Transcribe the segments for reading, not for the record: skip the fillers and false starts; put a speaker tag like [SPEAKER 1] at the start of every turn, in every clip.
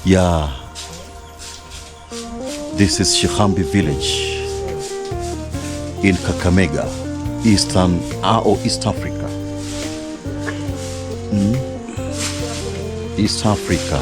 [SPEAKER 1] Yeah, this is Shikhambi village in Kakamega, East Africa. East Africa.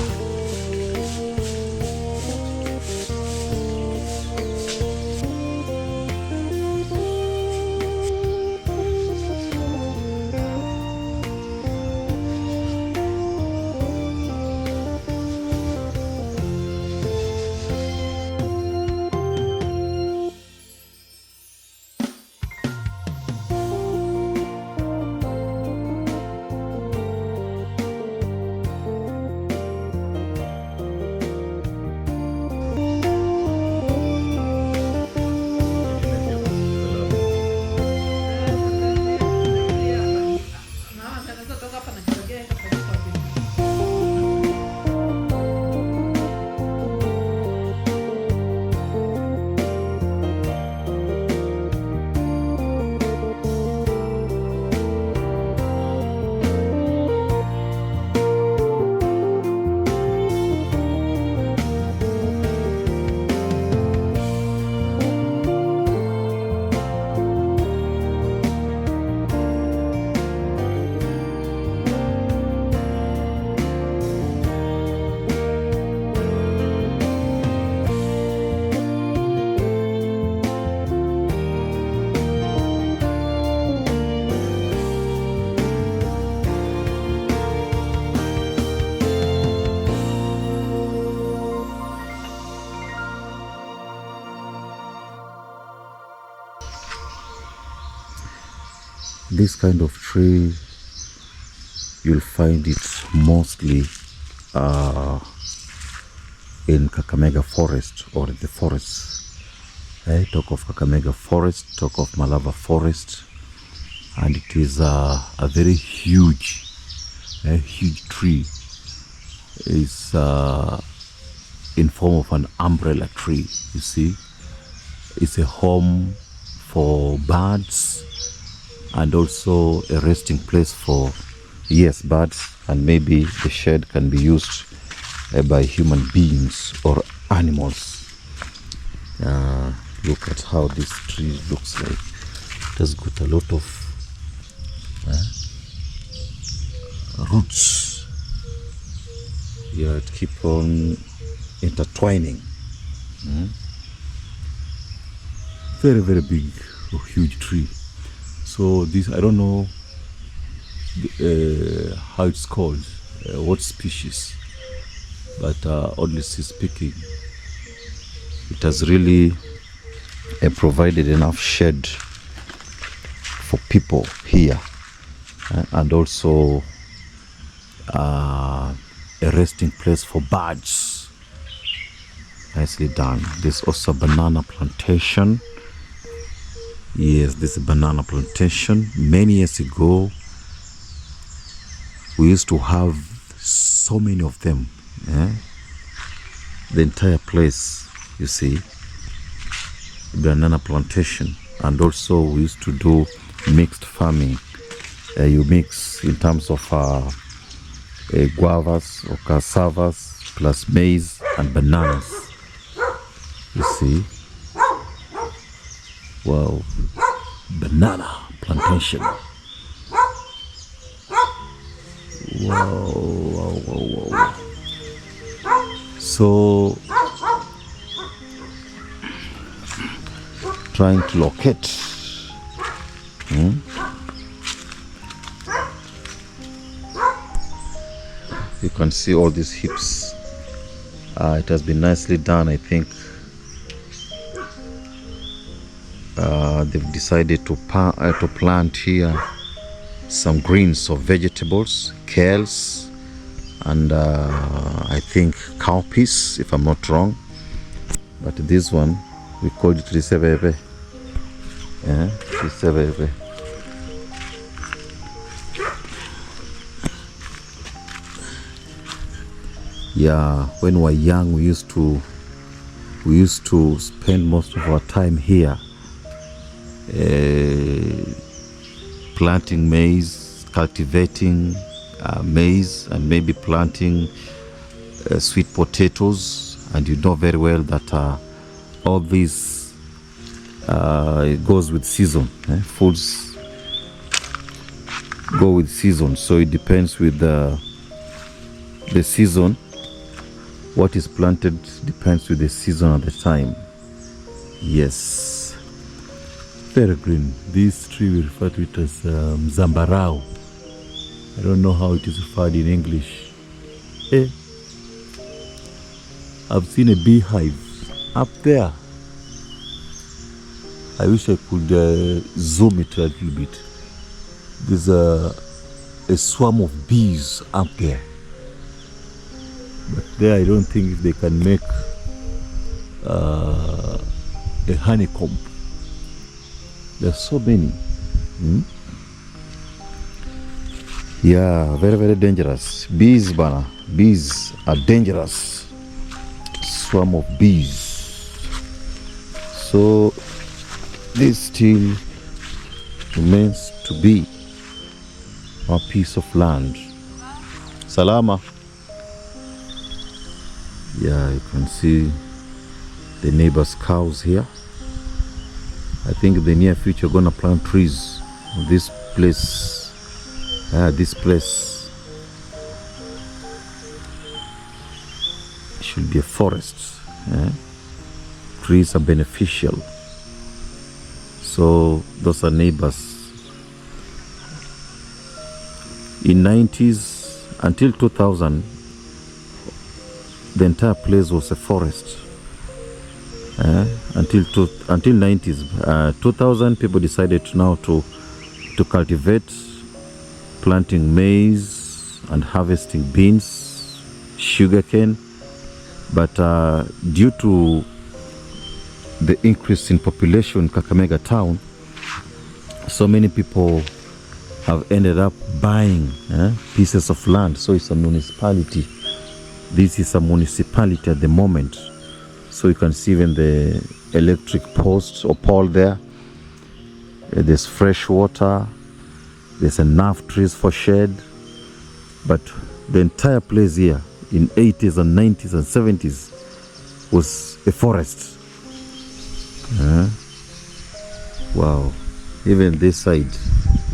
[SPEAKER 1] This kind of tree, you'll find it mostly in Kakamega forest or the forests. Talk of Kakamega forest, talk of Malava forest, and it is a very huge tree. It's in form of an umbrella tree, you see. It's a home for birds and also a resting place for, yes, birds, and maybe the shade can be used by human beings or animals. Look at how this tree looks like. It has got a lot of roots. Yeah, it keep on intertwining. Very, very big, huge tree. So this, I don't know how it's called, what species, but honestly speaking, it has really provided enough shade for people here, and also a resting place for birds. Nicely done. There's also a banana plantation. Yes, this is a banana plantation. Many years ago, we used to have so many of them. The entire place, you see, banana plantation. And also we used to do mixed farming. You mix in terms of guavas or cassavas plus maize and bananas. You see? Wow, banana plantation. Wow. So, trying to locate. You can see all these hips. It has been nicely done, I think. They've decided to plant here some greens or vegetables, kales, and I think cowpeas, if I'm not wrong. But this one We called it Risebebe. Risebebe. Yeah, when we were young, we used to spend most of our time here, planting maize, cultivating maize, and maybe planting sweet potatoes. And you know very well that all this it goes with season. Foods go with season, so it depends with the season. What is planted depends with the season at the time. Yes. Very green. This tree we refer to it as Zambarao. I don't know how it is referred in English. I've seen a beehive up there. I wish I could zoom it a little bit. There's a swarm of bees up there. But there I don't think if they can make a honeycomb. There's so many. Yeah, very, very dangerous. Bees, Bana. Bees are dangerous. Swarm of bees. So this still remains to be our piece of land. Salama. Yeah, you can see the neighbors' cows here. I think in the near future gonna plant trees. This place, should be a forest. Trees are beneficial. So those are neighbors. In 90s until 2000, the entire place was a forest. Until 90s, 2000 people decided now to cultivate, planting maize and harvesting beans, sugarcane. But due to the increase in population in Kakamega town, so many people have ended up buying pieces of land. So it's a municipality. This is a municipality at the moment. So you can see even the electric post or pole there. There's fresh water. There's enough trees for shade. But the entire place here in 80s and 90s and 70s was a forest. Wow. Even this side,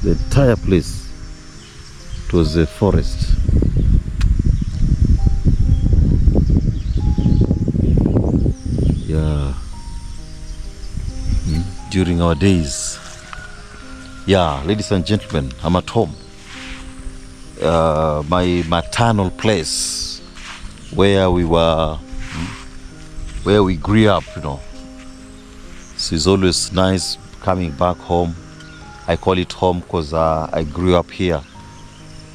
[SPEAKER 1] the entire place, it was a forest. Yeah. During our days. Yeah, ladies and gentlemen, I'm at home. My maternal place, where we grew up, So it's always nice coming back home. I call it home because I grew up here.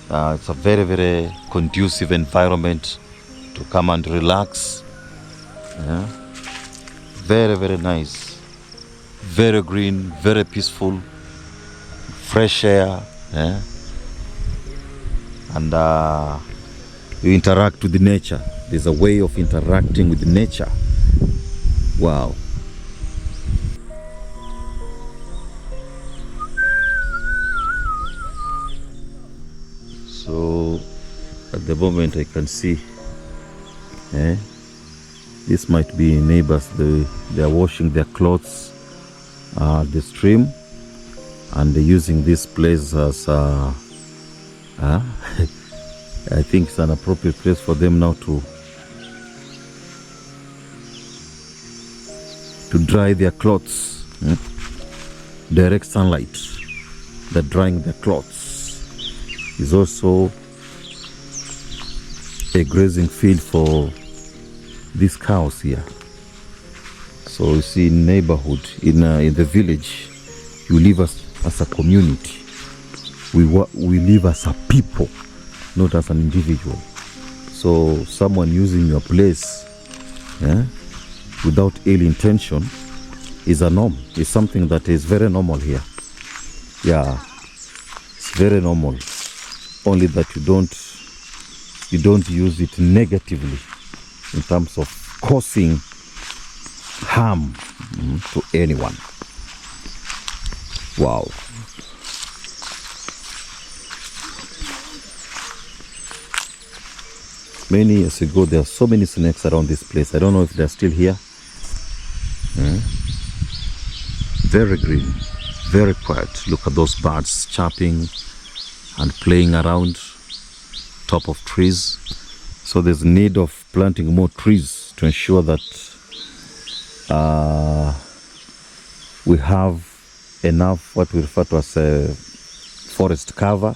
[SPEAKER 1] It's a very, very conducive environment to come and relax. Very, very nice. Very green, very peaceful, fresh air. And you interact with the nature. There's a way of interacting with nature. Wow. So at the moment I can see this might be neighbors. They are washing their clothes at the stream, and they're using this place as I think it's an appropriate place for them now to dry their clothes. Direct sunlight, they're drying their clothes. Is also a grazing field for these cows here. So you see, in neighborhood, in the village, you live as a community. We live as a people, not as an individual. So someone using your place without ill intention is a norm. It's something that is very normal here. Yeah, it's very normal. Only that you don't use it negatively in terms of causing harm to anyone. Wow. Many years ago, there are so many snakes around this place. I don't know if they're still here. Very green, very quiet. Look at those birds chirping and playing around top of trees. So there's need of planting more trees to ensure that we have enough what we refer to as a forest cover,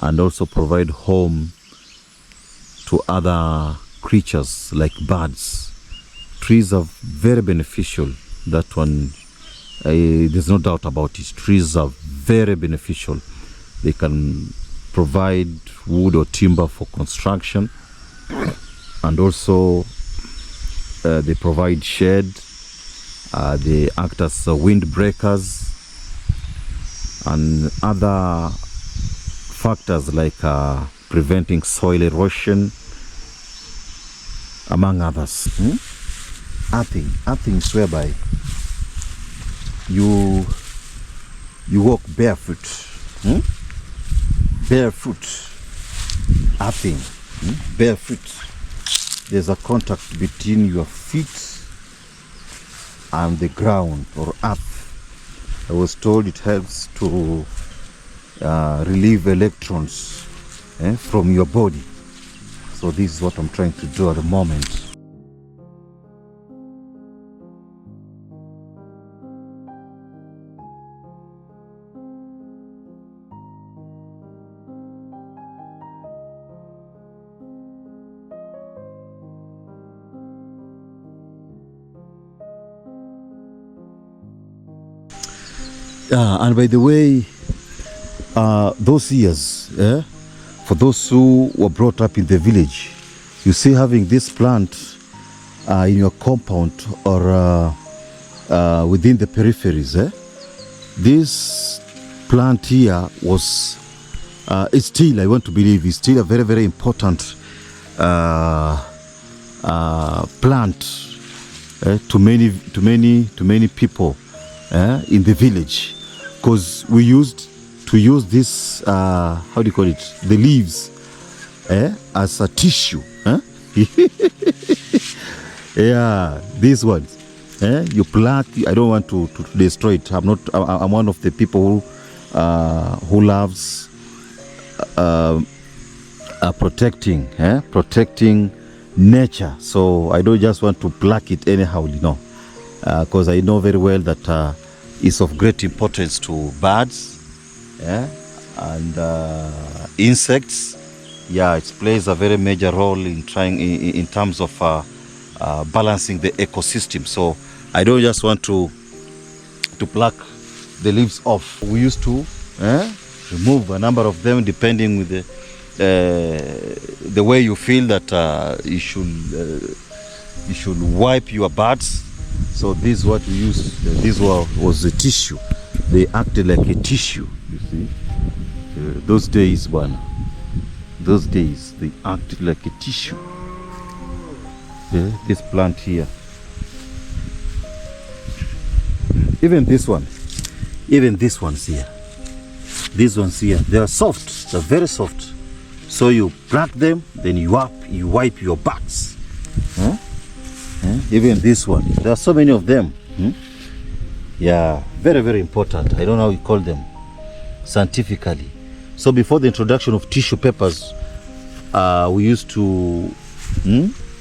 [SPEAKER 1] and also provide home to other creatures like birds. Trees are very beneficial. That one, there's no doubt about it. Trees are very beneficial. They can provide wood or timber for construction, and also they provide shade. They act as windbreakers and other factors like preventing soil erosion, among others. Earthing is whereby you walk barefoot. Barefoot. Earthing. Barefoot. There's a contact between your feet and the ground or earth. I was told it helps to relieve electrons from your body. So this is what I'm trying to do at the moment. And by the way, those years, for those who were brought up in the village, you see, having this plant in your compound or within the peripheries, this plant here was, it's still, I want to believe, it's still a very, very important plant to many people in the village, because we used to use this, how do you call it, the leaves as a tissue. Yeah, these ones. You plant. I don't want to destroy it. I'm one of the people who loves protecting nature. So I don't just want to pluck it anyhow, because I know very well that it's of great importance to birds and insects. Yeah, it plays a very major role in terms of balancing the ecosystem. So I don't just want to pluck the leaves off. We used to remove a number of them depending with the way you feel that you should wipe your birds. So this is what we used. This was a tissue. They acted like a tissue, you see. Those days, they acted like a tissue. This plant here. Even this one. Even these ones here. These ones here, they are soft. They're very soft. So you pluck them, then you wipe your backs. Even this one. There are so many of them. Yeah, very, very important. I don't know how you call them scientifically. So before the introduction of tissue papers, we used to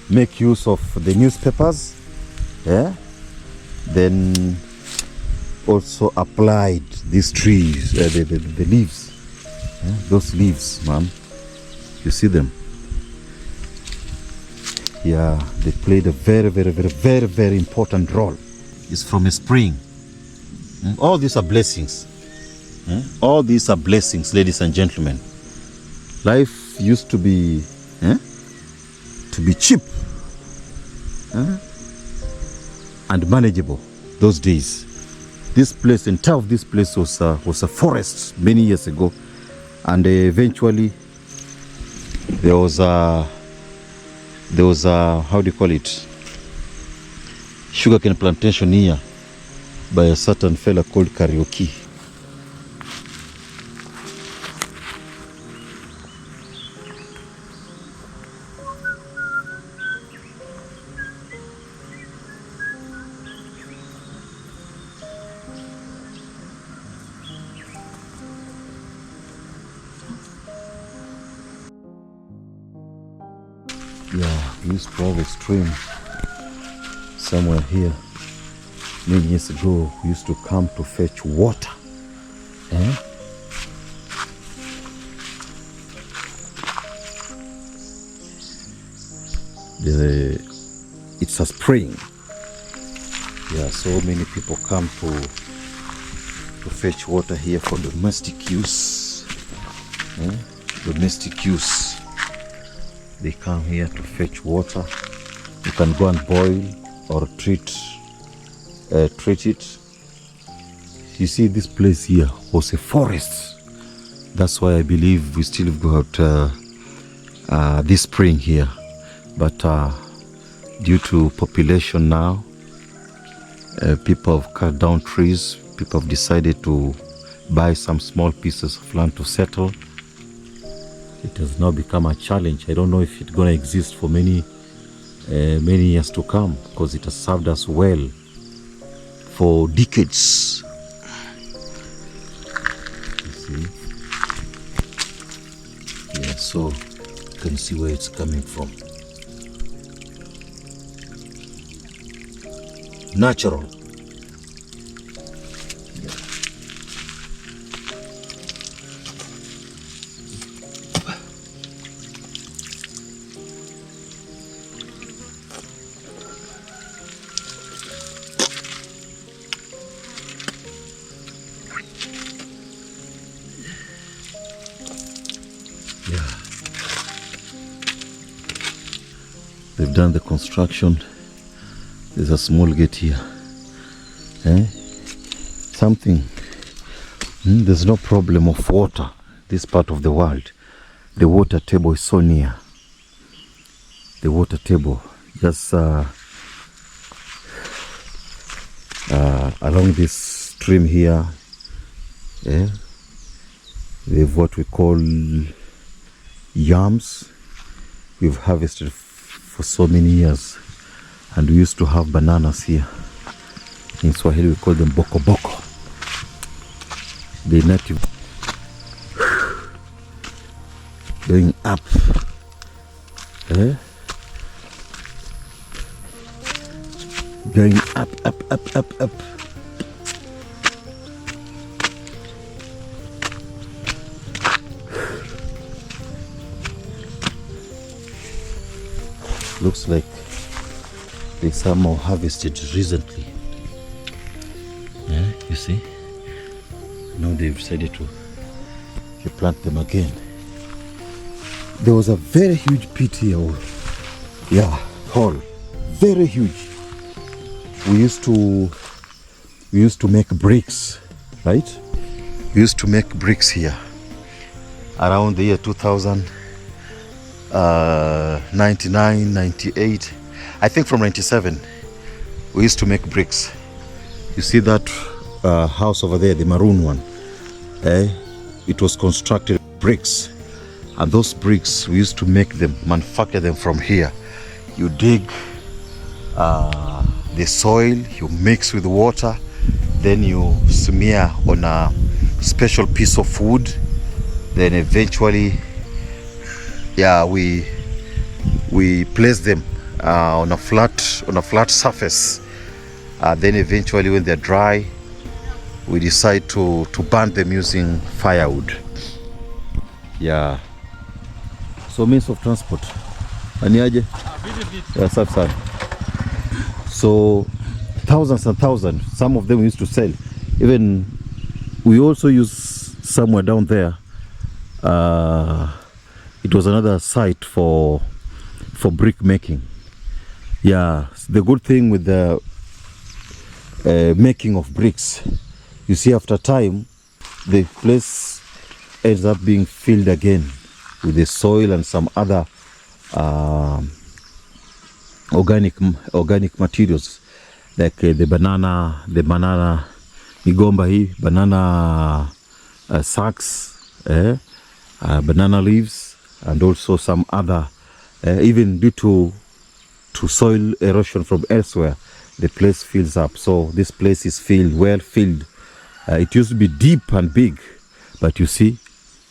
[SPEAKER 1] make use of the newspapers. Then also applied these trees, the leaves. Those leaves, man. You see them? Yeah, they played a very, very, very, very, very important role. It's from a spring. All these are blessings. All these are blessings, ladies and gentlemen. Life used to be cheap and manageable. those days. This place, entire of this place was a forest many years ago, and eventually there was a how do you call it, sugarcane plantation here by a certain fella called Karaoke. Yeah, we used to have a stream somewhere here. Many years ago, we used to come to fetch water. It's a spring. Yeah, so many people come to fetch water here for domestic use. Domestic use. They come here to fetch water. You can go and boil or treat it. You see, this place here was a forest. That's why I believe we still got this spring here. But due to population now, people have cut down trees. People have decided to buy some small pieces of land to settle. It has now become a challenge. I don't know if it's going to exist for many years to come, because it has served us well for decades. You see? Yeah, so you can see where it's coming from. Natural. They've done the construction. There's a small gate here. Something. There's no problem of water this part of the world. The water table is so near. The water table. Just along this stream here. We have what we call yams. We've harvested for so many years, and we used to have bananas here. In Swahili we call them boko boko. The native going up. Going up. Looks like they somehow harvested recently. You see? Now they've decided to plant them again. There was a very huge pit here. Hole. Very huge. We used to make bricks, right? We used to make bricks here around the year 2000. 99, 98, I think from 97 we used to make bricks. You see that house over there, the maroon one, it was constructed bricks, and those bricks we used to make them, manufacture them from here. You dig the soil, you mix with water, then you smear on a special piece of wood, then eventually we place them on a flat surface. Then eventually when they're dry, we decide to burn them using firewood. Yeah. So means of transport. Aniaje? Yeah, safi. So thousands and thousands. Some of them we used to sell. Even we also use somewhere down there. It was another site for brick making. Yeah, the good thing with the making of bricks. You see, after time, the place ends up being filled again with the soil and some other organic materials, like the banana migomba hii, banana sacks, banana leaves, and also some other, even due to soil erosion from elsewhere, the place fills up. So this place is well filled. It used to be deep and big, but you see,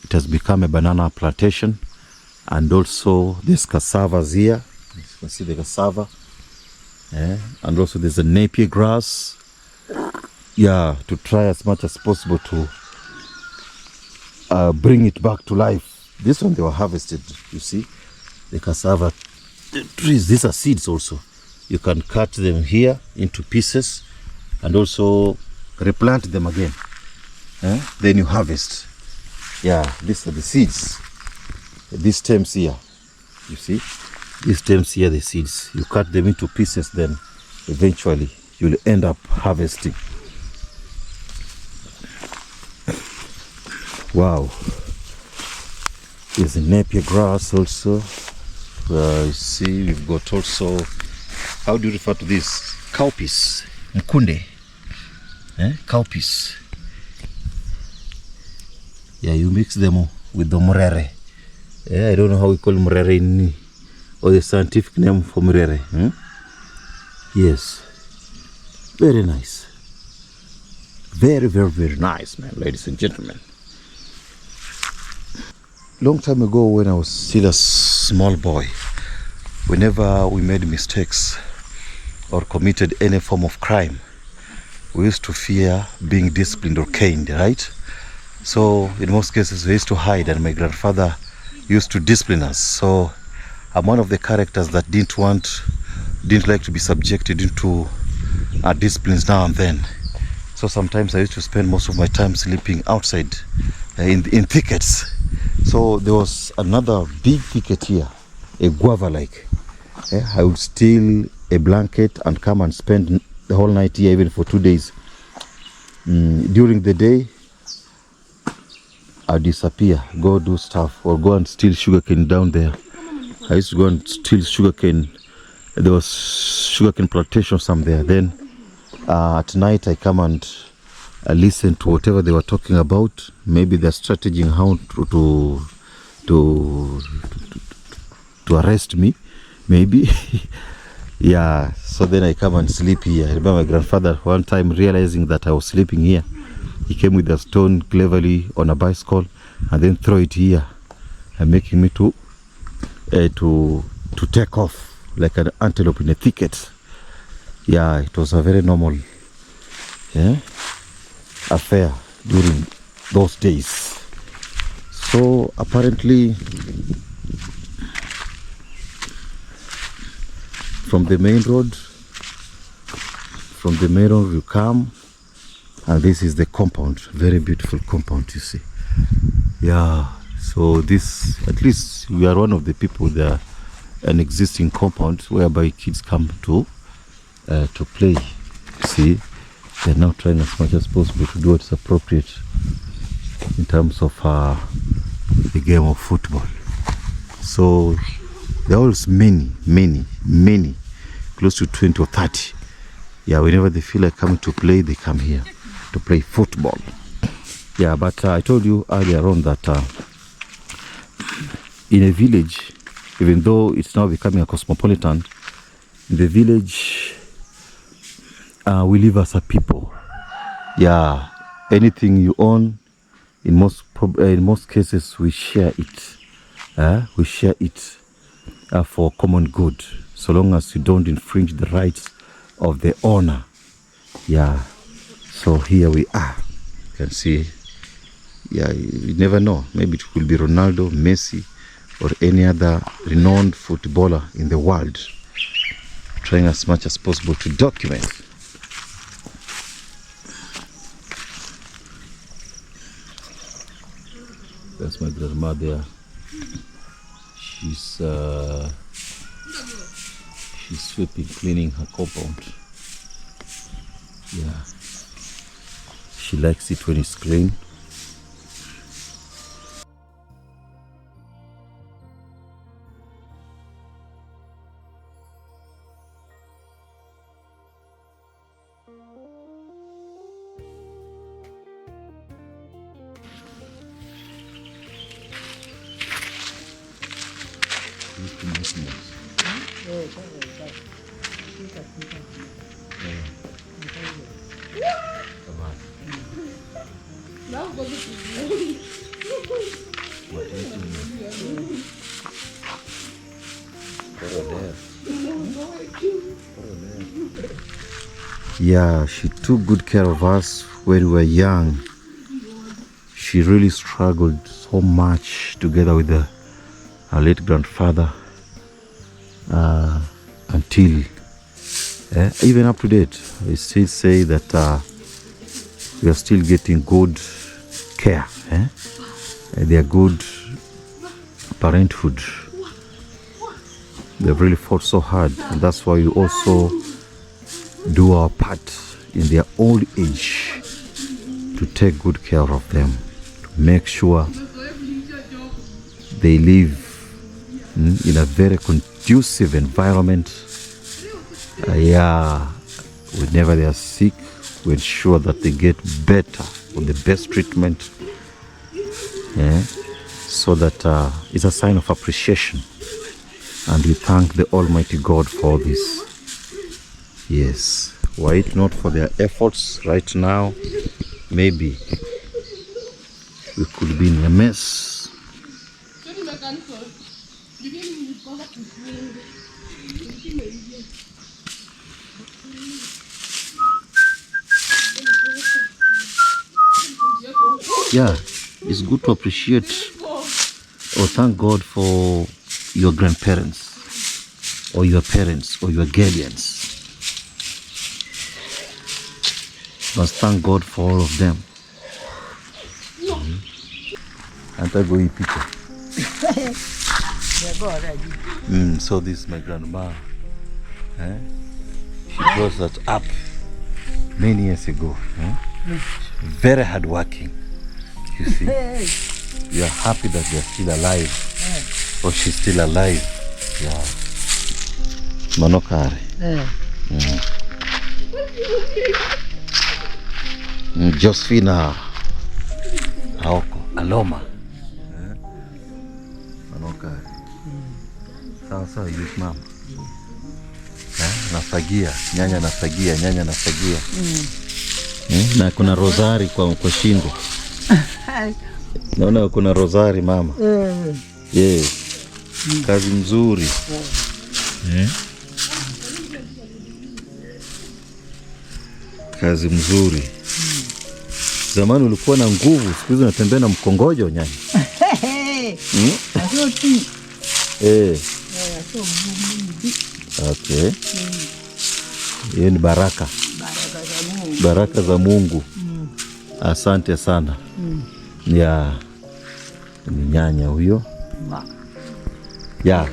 [SPEAKER 1] it has become a banana plantation. And also there's cassavas here. You can see the cassava. And also there's a napier grass. Yeah, to try as much as possible to bring it back to life. This one they were harvested, you see. The cassava trees, these are seeds also. You can cut them here into pieces and also replant them again. Then you harvest. Yeah, these are the seeds. These stems here, you see, these stems here, the seeds. You cut them into pieces, then eventually you'll end up harvesting. Wow. There's a napier grass also. You see, we've got also, how do you refer to this? Cowpeas, mkunde, cowpeas. Yeah, you mix them with the murere. Yeah, I don't know how we call murere in, or the scientific name for murere. Yes, very nice. Very, very, very nice, man, ladies and gentlemen. Long time ago, when I was still a small boy, whenever we made mistakes or committed any form of crime, we used to fear being disciplined or caned, right? So in most cases we used to hide, and my grandfather used to discipline us. So I'm one of the characters that didn't like to be subjected into disciplines now and then. So sometimes I used to spend most of my time sleeping outside in thickets. So there was another big thicket here, a guava like. I would steal a blanket and come and spend the whole night here, even for 2 days. During the day, I'd disappear, go do stuff, or go and steal sugarcane down there. I used to go and steal sugarcane. There was sugarcane plantation somewhere. Then at night I come and listen to whatever they were talking about. Maybe they're strategizing how to arrest me, maybe. Yeah, so then I come and sleep here. I remember my grandfather one time realizing that I was sleeping here. He came with a stone cleverly on a bicycle and then throw it here and making me to take off like an antelope in a thicket. Yeah, it was a very normal affair during those days. So apparently from the main road you come, and this is the compound. Very beautiful compound, you see. Yeah, so this, at least we are one of the people there, an existing compound whereby kids come to play. See, they're now trying as much as possible to do what's appropriate in terms of the game of football. So there are always many, close to 20 or 30. Yeah, whenever they feel like coming to play, they come here to play football. Yeah, but I told you earlier on that in a village, even though it's now becoming a cosmopolitan, in the village we live as a people. Yeah, anything you own, in most cases we share it. We share it for common good, so long as you don't infringe the rights of the owner. Yeah, so here we are. You can see. Yeah, you never know. Maybe it will be Ronaldo, Messi, or any other renowned footballer in the world, trying as much as possible to document. That's my grandma there. She's sweeping, cleaning her compound. Yeah. She likes it when it's clean. Yeah, she took good care of us when we were young. She really struggled so much together with her late grandfather until even up to date. We still say that we are still getting good care. They are good parenthood. They've really fought so hard, and that's why we also do our part in their old age to take good care of them, to make sure they live in a very conducive environment. Whenever they are sick, we ensure that they get better with the best treatment. So that it's a sign of appreciation, and we thank the Almighty God for this. Yes, were it not for their efforts right now, maybe we could be in a mess. Yeah, it's good to appreciate or thank God for your grandparents or your parents or your guardians. Must thank God for all of them. And I go in picture. So this is my grandma. She brought that up many years ago. Very hardworking. You see, we are happy that they are still alive, or she's still alive. Yeah. Manokare. Josephina Aoko Aloma. Manokare. Sawa youth mama. Nafagia, nyanya nafagia. Na kuna rosari kwa shingo. Naona kuna rosari mama. Yes. Kazi mzuri. Kazi mzuri. Zamani ulikuwa na nguvu, siku hizi unatembea na mkongojo nyanya. Okay. Hiyo ni baraka. Baraka za Mungu. Asante sana. Ya ni nyanya huyo. Ya.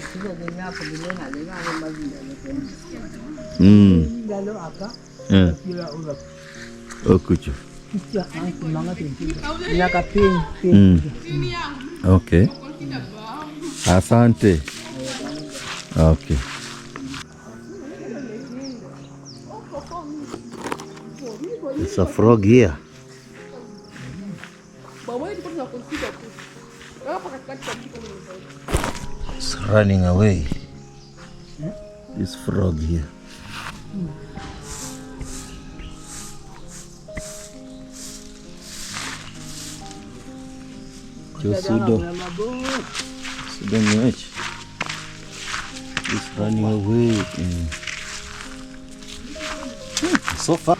[SPEAKER 1] Okucho. Okay. Asante. Okay. It's a frog here. It's running away. This frog here. Sudo much. It's running away. So far.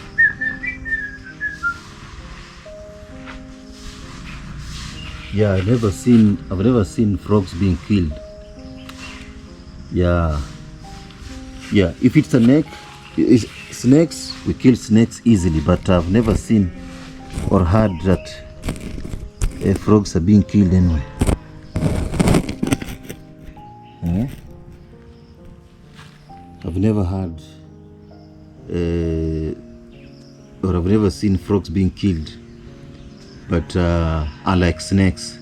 [SPEAKER 1] Yeah, I've never seen frogs being killed. Yeah. If it's snakes, we kill snakes easily, but I've never seen or heard that frogs are being killed anyway. I've never heard or I've never seen frogs being killed, but unlike snakes,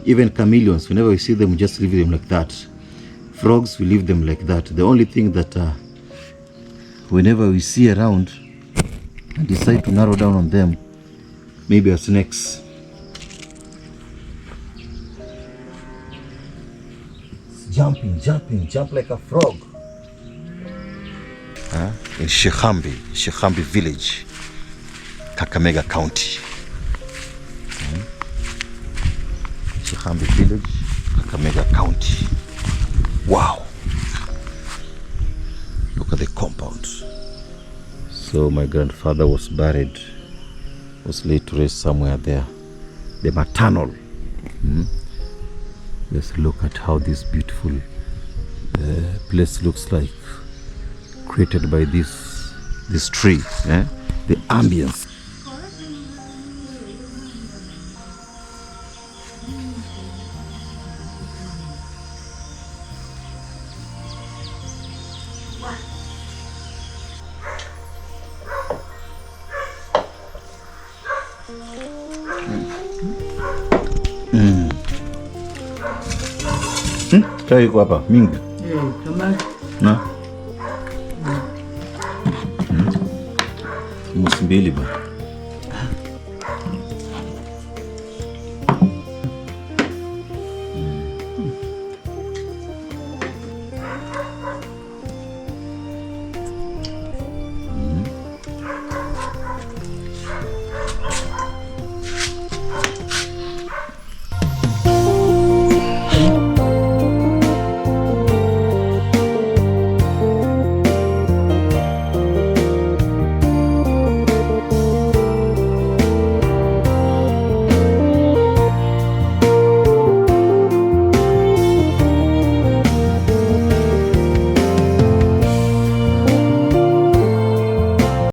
[SPEAKER 1] even chameleons, whenever we see them, we just leave them like that. Frogs, we leave them like that. The only thing that whenever we see around and decide to narrow down on them, maybe are snakes. Jump like a frog. In Shikhambi village, Kakamega County. Shikhambi village, Kakamega County. Wow. Look at the compound. So my grandfather was laid to rest somewhere there. The maternal. Just look at how this beautiful place looks like, created by this tree. The ambience. Chai iko hapa mingi. Na. Mbili ba.